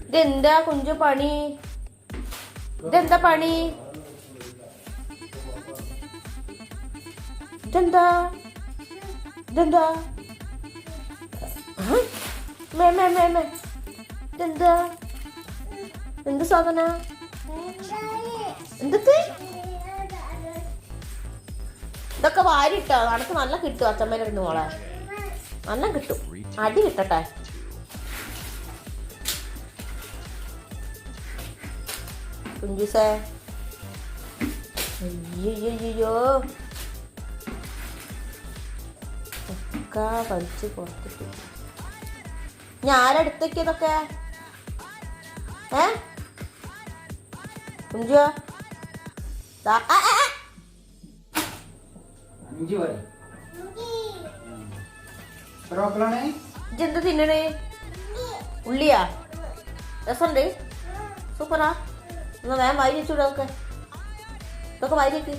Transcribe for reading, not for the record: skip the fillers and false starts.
ഇതെന്താ കുഞ്ചു പണി? ഇതെന്താ പണി? ഇതെന്താ ഇതെന്താ ഇതെന്താ എന്ത് സാധന? എന്തൊക്കെ ഇതൊക്കെ വാരിട്ടോ? അനക്ക് നല്ല കിട്ടും അച്ഛമ്മേലിരുന്ന് മോളെ, നല്ല കിട്ടും. അടി കിട്ടട്ടെ. കുഞ്ചുസേ അയ്യോ ഒക്കെ വലിച്ച് പുറത്തിട്ട്. ഞാൻ ആരെടുത്തേക്ക് ഇതൊക്കെ? കുഞ്ചു ഇതെന്ത് തിന്നണേ? ഉള്ളിയാ? രസമുണ്ട്, സൂപ്പറാ. എന്നാ വേഗം വാരി വെച്ചൂടെ? ഇതൊക്കെ വാരി വെക്ക്.